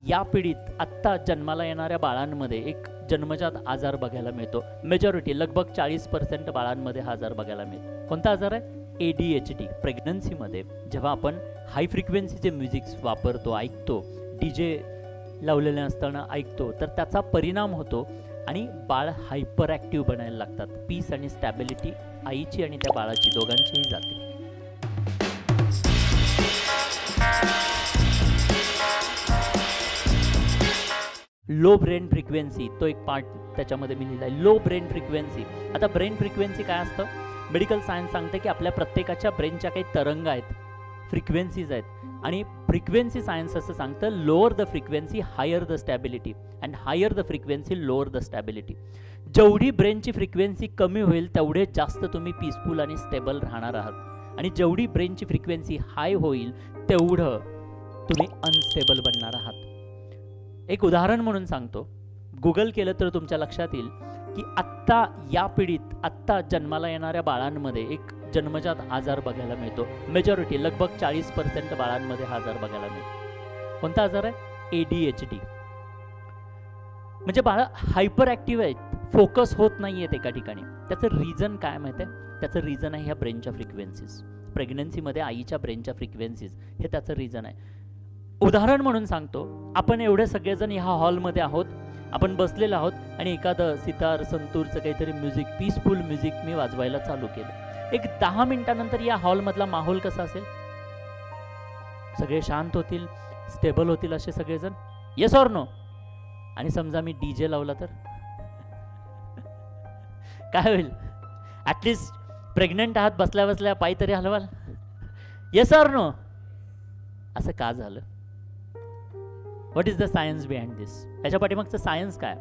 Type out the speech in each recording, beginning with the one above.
या पिढीत आत्ता जन्माला येणाऱ्या बाळांमध्ये एक जन्मजात आजार बघायला मिळतो. मेजॉरिटी लगभग 40% बाळांमध्ये हा आजार बघायला मिळतो. कोणता आजार आहे? ADHD. प्रेग्नन्सीमध्ये जेव्हा आपण हाय फ्रिक्वेन्सीचे म्युझिक्स वापरतो, ऐकतो, DJ लावलेले असताना ऐकतो, तर त्याचा परिणाम होतो आणि बाळ हायपर ॲक्टिव्ह बनायला लागतात. पीस आणि स्टॅबिलिटी आईची आणि त्या बाळाची दोघांचीही जाते. लो ब्रेन फ्रिक्वेन्सी तो एक पार्ट त्याच्यामध्ये मी लिहिला आहे. Low brain frequency. आता ब्रेन फ्रिक्वेन्सी काय असतं? मेडिकल सायन्स सांगते की आपल्या प्रत्येकाच्या ब्रेनच्या काही तरंग आहेत, फ्रिक्वेन्सीज आहेत, आणि फ्रिक्वेन्सी सायन्स असं सांगतं lower the frequency higher the stability and higher the frequency lower the stability. जेवढी ब्रेनची फ्रिक्वेन्सी कमी होईल तेवढे जास्त तुम्ही पीसफुल आणि स्टेबल राहणार आहात, आणि जेवढी ब्रेनची फ्रिक्वेन्सी हाय होईल तेवढं तुम्ही अनस्टेबल बनणार आहात. एक उदाहरण म्हणून सांगतो, गुगल केलं तर तुमच्या लक्षात येईल की आत्ता या पिढीत आत्ता जन्माला येणाऱ्या बाळांमध्ये एक जन्मजात आजार बघायला मिळतो. मेजॉरिटी लगभग 40% बाळांमध्ये हा आजार बघायला मिळतो. कोणता आजार आहे? ADHD. म्हणजे बाळ हायपर ॲक्टिव्ह आहेत, फोकस होत नाही आहेत एका ठिकाणी. त्याचं रिझन काय माहिती आहे? त्याचं रिझन आहे ह्या ब्रेनच्या फ्रिक्वेन्सीज. प्रेग्नन्सीमध्ये आईच्या ब्रेनच्या फ्रिक्वेन्सीज हे त्याचं रिझन आहे. उदाहरण म्हणून सांगतो, आपण एवढे सगळेजण ह्या हॉलमध्ये आहोत, आपण बसलेलो आहोत आणि एखादं सितार संतूरचं काहीतरी म्युझिक, पीसफुल म्युझिक मी वाजवायला चालू केलं. एक 10 मिनिटानंतर या हॉलमधला माहोल कसा असेल? सगळे शांत होतील, स्टेबल होतील असे सगळेजण. Yes or no? आणि समजा मी DJ लावला तर काय होईल? ॲटलिस्ट प्रेग्नंट आहात, बसल्या बसल्या पाय तरी हलवाल. Yes or no? असं का झालं? What is the science behind this? याच्या पाठीमागचं सायन्स काय?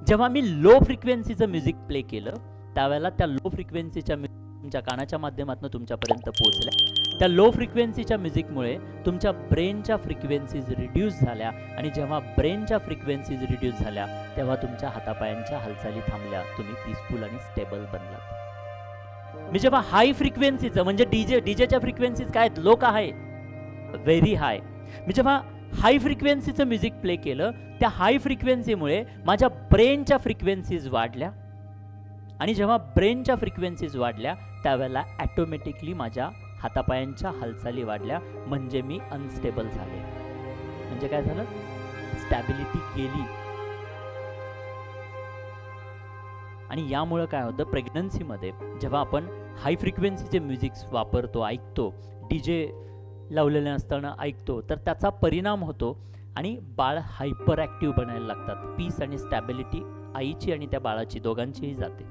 जेव्हा मी लो फ्रिक्वेन्सीचं म्युझिक प्ले केलं त्यावेळेला त्या लो फ्रिक्वेन्सीच्या तुमच्या कानाच्या माध्यमातून तुमच्यापर्यंत पोहोचल्या. त्या लो फ्रिक्वेन्सीच्या म्युझिकमुळे तुमच्या ब्रेनच्या फ्रिक्वेन्सीज रिड्यूस झाल्या, आणि जेव्हा ब्रेनच्या फ्रिक्वेन्सीज रिड्यूस झाल्या तेव्हा तुमच्या हातापायांच्या हालचाली थांबल्या, तुम्ही पीसफुल आणि स्टेबल बनलात. मी जेव्हा हाय फ्रिक्वेन्सीचं म्हणजे डीजेच्या फ्रिक्वेन्सीज काय आहेत? लो का आहे? Very high. मी जेव्हा हाय फ्रिक्वेन्सीचं म्युझिक प्ले केलं त्या हाय फ्रिक्वेन्सीमुळे माझ्या ब्रेनच्या फ्रिक्वेन्सीज वाढल्या, आणि जेव्हा ब्रेनच्या फ्रिक्वेन्सीज वाढल्या त्यावेळेला ॲटोमॅटिकली माझ्या हातापायांच्या हालचाली वाढल्या, म्हणजे मी अनस्टेबल झाले. म्हणजे काय झालं? स्टॅबिलिटी गेली. आणि यामुळं काय होतं? प्रेग्नन्सीमध्ये जेव्हा आपण हाय फ्रिक्वेन्सीचे म्युझिक्स वापरतो, ऐकतो, DJ लावलेले असताना ऐकतो, तर त्याचा परिणाम होतो आणि बाळ हायपर ॲक्टिव्ह बनायला लागतात. पीस आणि स्टॅबिलिटी आईची आणि त्या बाळाची दोघांचीही जाते.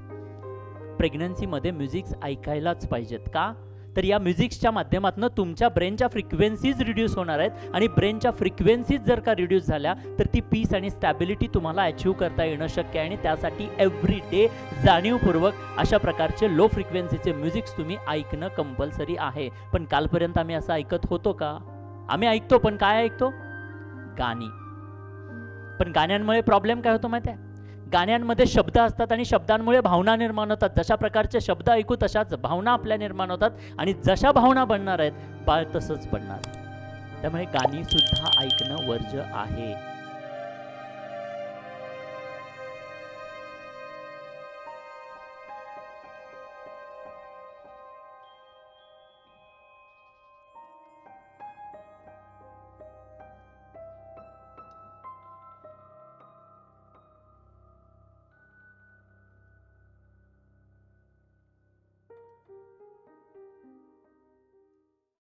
प्रेग्नन्सीमध्ये म्युझिक्स ऐकायलाच पाहिजेत. का? तर या म्युझिक्सच्या माध्यमातून तुमच्या ब्रेनच्या फ्रिक्वेन्सीज रिड्यूस होणार आहेत, आणि ब्रेनच्या फ्रिक्वेन्सीज जर का रिड्यूस झाल्या तर ती पीस आणि स्टॅबिलिटी तुम्हाला अचीव्ह करता येणं शक्य आहे. आणि त्यासाठी एव्हरी डे जाणीवपूर्वक अशा प्रकारचे लो फ्रिक्वेन्सीचे म्युझिक्स तुम्ही ऐकणं कंपल्सरी आहे. पण कालपर्यंत आम्ही असं ऐकत होतो का? आम्ही ऐकतो, पण काय ऐकतो? गाणी. पण गाण्यांमुळे प्रॉब्लेम काय होतो माहिती आहे? गाण्यांमध्ये शब्द असतात आणि शब्दांमुळे भावना निर्माण होतात. जशा प्रकारचे शब्द ऐकू तशाच भावना आपल्या निर्माण होतात, आणि जशा भावना बनणार आहेत बाळ तसंच बनणार. त्यामुळे गाणी सुद्धा ऐकणं वर्ज्य आहे.